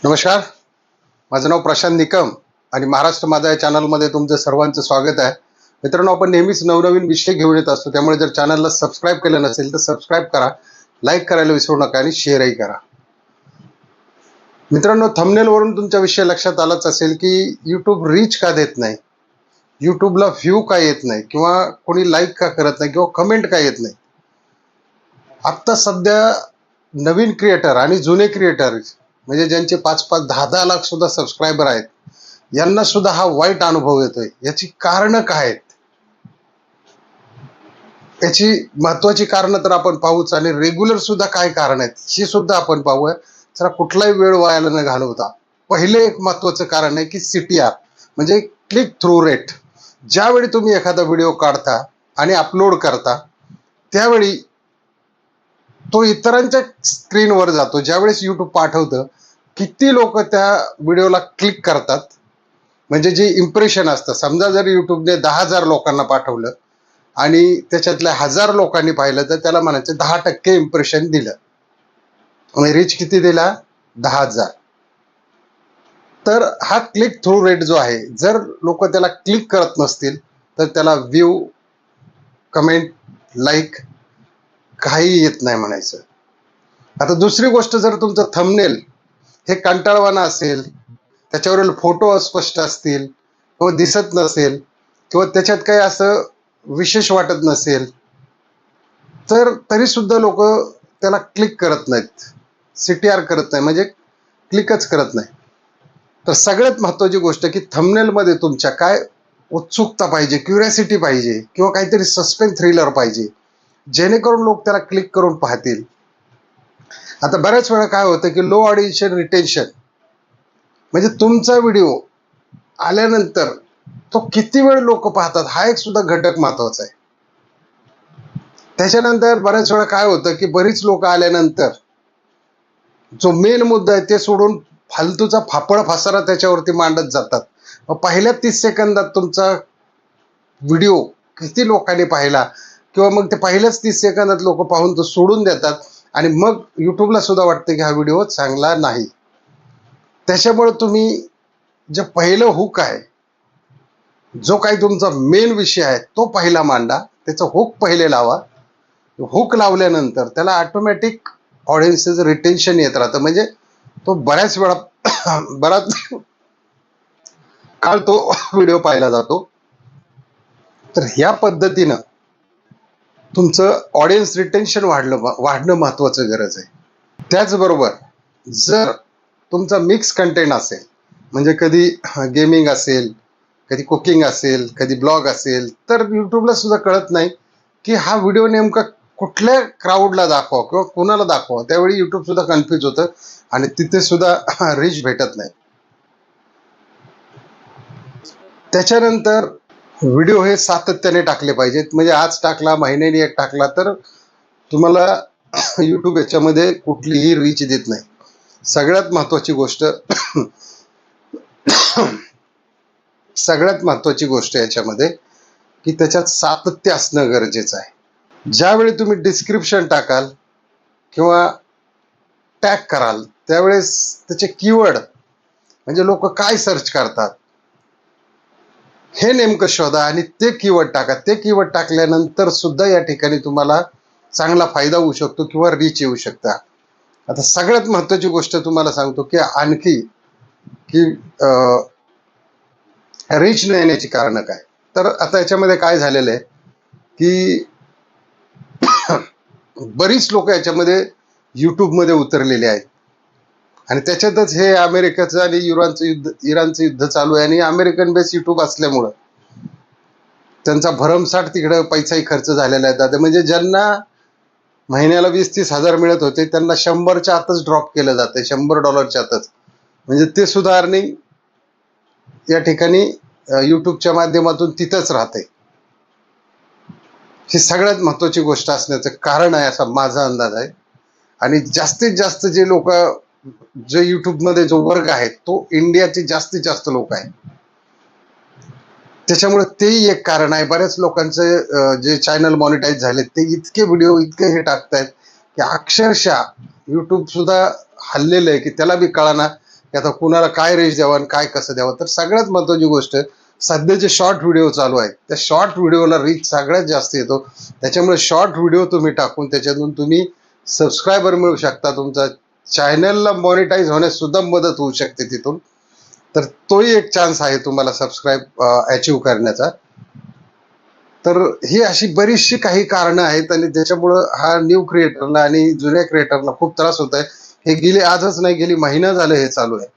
नमस्कार, माझं नाव प्रशांत निकम आणि महाराष्ट्र माझा या चॅनलमध्ये तुमचं सर्वांचं स्वागत आहे. मित्रांनो, आपण नेहमीच नवनवीन विषय घेऊन येत असतो, त्यामुळे जर चॅनलला सबस्क्राईब केलं नसेल तर सबस्क्राईब करा, लाईक करायला विसरू नका आणि शेअरही करा. मित्रांनो, थंबनेलवरून तुमच्या विषय लक्षात आलाच असेल की यूट्यूब रीच का देत नाही, यूट्यूबला व्ह्यू का येत नाही, किंवा कोणी लाईक का करत नाही, किंवा कमेंट का येत नाही. आत्ता सध्या नवीन क्रिएटर आणि जुने क्रिएटर म्हणजे ज्यांचे 5-5, 10-10 लाख सुद्धा सबस्क्रायबर आहेत, यांना सुद्धा हा वाईट अनुभव येतोय. याची कारणं काय आहेत? याची महत्वाची कारणं तर आपण पाहूच, आणि रेग्युलर सुद्धा काय कारण आहेत ही सुद्धा आपण पाहूया. जरा कुठलाही वेळ वाया न घालवता पहिले एक महत्वाचं कारण आहे की CTR म्हणजे क्लिक थ्रू रेट. ज्यावेळी तुम्ही एखादा व्हिडिओ काढता आणि अपलोड करता त्यावेळी तो इतरांच्या स्क्रीनवर जातो. ज्यावेळेस यूट्यूब पाठवतं, किती लोक त्या व्हिडिओला क्लिक करतात, म्हणजे जे इम्प्रेशन असतं. समजा जर यूट्यूबने 10,000 लोकांना पाठवलं आणि त्याच्यातल्या 1000 लोकांनी पाहिलं, तर त्याला म्हणायचं 10% इम्प्रेशन दिलं. आणि रीच किती दिला? 10,000. तर हा क्लिक थ्रू रेट जो आहे, जर लोक त्याला क्लिक करत नसतील तर त्याला व्ह्यू, कमेंट, लाईक काही येत नाही म्हणायचं. आता दुसरी गोष्ट, जर तुमचं थंबनेल हे कंटाळवाणं असेल, त्याच्यावरील फोटो अस्पष्ट असतील, किंवा दिसत नसेल, किंवा त्याच्यात काही असं विशेष वाटत नसेल, तर तरी सुद्धा लोक त्याला क्लिक करत नाहीत, CTR करत नाही, म्हणजे क्लिकच करत नाही. तर सगळ्यात महत्वाची गोष्ट की थंबनेलमध्ये तुमच्या काय उत्सुकता पाहिजे, क्युरियोसिटी पाहिजे, किंवा काहीतरी सस्पेन्स थ्रिलर पाहिजे, जेणेकरून लोक त्याला क्लिक करून पाहतील. आता बऱ्याच वेळा काय होतं की लो ऑडियन्स रिटेन्शन, म्हणजे तुमचा व्हिडिओ आल्यानंतर तो किती वेळ लोक पाहतात हा एक सुद्धा घटक महत्वाचा आहे. त्याच्यानंतर बऱ्याच वेळा काय होतं की बरीच लोक आल्यानंतर जो मेन मुद्दा आहे ते सोडून फालतूचा फापड फासारा त्याच्यावरती मांडत जातात. मग पहिल्या 30 सेकंदात तुमचा व्हिडिओ किती लोकांनी पाहिला, किंवा मग ते पहिल्याच 30 सेकंदात लोक पाहून तो सोडून देतात, आणि मग यूट्यूबला सुद्धा वाटतं की हा व्हिडिओ चांगला नाही. त्याच्यामुळे तुम्ही जे पहिलं हुक आहे, जो काही तुमचा मेन विषय आहे तो पहिला मांडा, त्याचं हुक पहिले लावा. हुक लावल्यानंतर त्याला ऑटोमॅटिक ऑडियन्सचं रिटेन्शन येत राहतं, म्हणजे तो बऱ्याच वेळा बराच काळ तो व्हिडिओ पाहिला जातो. तर ह्या पद्धतीनं तुमचं ऑडियन्स रिटेन्शन वाढणं महत्वाचं गरज आहे. त्याचबरोबर जर तुमचा मिक्स कंटेंट असेल, म्हणजे कधी गेमिंग असेल, कधी कुकिंग असेल, कधी ब्लॉग असेल, तर यूट्यूबला सुद्धा कळत नाही की हा व्हिडिओ नेमका कुठल्या क्राऊडला दाखवा किंवा कोणाला दाखवा. त्यावेळी यूट्यूब सुद्धा कन्फ्यूज होतं आणि तिथे सुद्धा रीच भेटत नाही. त्याच्यानंतर व्हिडिओ हे सातत्याने टाकले पाहिजेत, म्हणजे आज टाकला, महिन्यानी एक टाकला, तर तुम्हाला यूट्यूब याच्यामध्ये कुठलीही रीच देत नाही. सगळ्यात महत्वाची गोष्ट सगळ्यात महत्वाची गोष्ट याच्यामध्ये की त्याच्यात सातत्य असणं गरजेचं आहे. ज्यावेळी तुम्ही डिस्क्रिप्शन टाकाल किंवा टॅग कराल, त्यावेळेस त्याचे कीवर्ड, म्हणजे लोक काय सर्च करतात हे नेमकं शोधा आणि ते कीवर्ड टाका. ते कीवर्ड टाकल्यानंतर सुद्धा या ठिकाणी तुम्हाला चांगला फायदा होऊ शकतो किंवा रीच येऊ शकता. आता सगळ्यात महत्वाची गोष्ट तुम्हाला सांगतो की आणखी की रीच न येण्याची कारणं काय. तर आता याच्यामध्ये काय झालेलं आहे की बरीच लोक याच्यामध्ये यूट्यूबमध्ये उतरलेले आहेत, आणि त्याच्यातच हे अमेरिकेचं आणि इराणचं युद्ध चालू आहे, आणि अमेरिकन बेस यूट्यूब असल्यामुळं त्यांचा भरमसाठ तिकडे पैसाही खर्च झालेला आहे. म्हणजे ज्यांना महिन्याला 20-30 हजार मिळत होते त्यांना 100च्या आतच ड्रॉप केलं जातं, $100 आतच. म्हणजे ते सुद्धा अर्निंग या ठिकाणी यूट्यूबच्या माध्यमातून तिथंच राहते. ही सगळ्यात महत्वाची गोष्ट असण्याचं कारण आहे असा माझा अंदाज आहे. आणि जास्तीत जास्त जे लोक, जे यूट्यूबमध्ये जो वर्ग आहे तो इंडियाचे जास्तीत जास्त लोक आहेत. त्याच्यामुळे तेही एक कारण आहे. बऱ्याच लोकांचे जे चॅनल मॉनिटाईज झाले ते इतके व्हिडिओ इतके हे टाकतायत की अक्षरशः यूट्यूब सुद्धा हल्लेलं आहे की त्याला बी कळना की आता कुणाला काय रेंज द्यावं आणि काय कसं द्यावं. तर सगळ्यात महत्त्वाची गोष्ट, सध्या जे शॉर्ट व्हिडिओ चालू आहेत त्या शॉर्ट व्हिडिओला रीच सगळ्यात जास्त येतो. त्याच्यामुळे शॉर्ट व्हिडिओ तुम्ही टाकून त्याच्यातून तुम्ही सबस्क्रायबर मिळू शकता. तुमचा चॅनलला मॉनिटाईज होण्यास सुद्धा मदत होऊ शकते तिथून. तर तोही एक चान्स आहे तुम्हाला सबस्क्राईब अचीव करण्याचा. तर ही अशी बरीचशी काही कारणं आहेत आणि त्याच्यामुळं हा न्यू क्रिएटरला आणि जुन्या क्रिएटरला खूप त्रास होत आहे. हे गेले आजच नाही, गेली महिना झालं हे चालू आहे.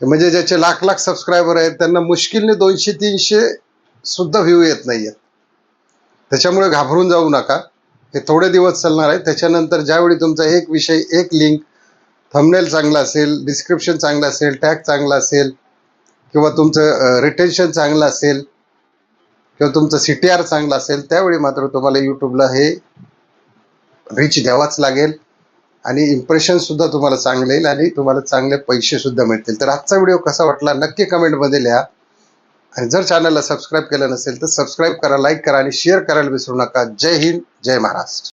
म्हणजे ज्याचे लाख लाख सबस्क्रायबर आहेत त्यांना मुश्किलने 200-300 सुद्धा व्ह्यू येत नाहीयेत. त्याच्यामुळे घाबरून जाऊ नका. हे थोडे दिवस चालणार आहे. त्याच्यानंतर ज्यावेळी तुमचा एक विषय, एक लिंक, थंबनेल चांगला असेल, डिस्क्रिप्शन चांगलं असेल, टॅग चांगला असेल किंवा तुमचं रिटेन्शन चांगलं असेल किंवा तुमचं CTR चांगलं असेल, त्यावेळी मात्र तुम्हाला यूट्यूबला हे रीच द्यावाच लागेल आणि इम्प्रेशन सुद्धा तुम्हाला चांगलं येईल आणि तुम्हाला चांगले पैसे सुद्धा मिळतील. तर आजचा व्हिडिओ कसा वाटला नक्की कमेंटमध्ये लिहा आणि जर चॅनलला सबस्क्राईब केलं नसेल तर सबस्क्राईब करा, लाईक करा आणि शेअर करायला विसरू नका. जय हिंद, जय महाराष्ट्र.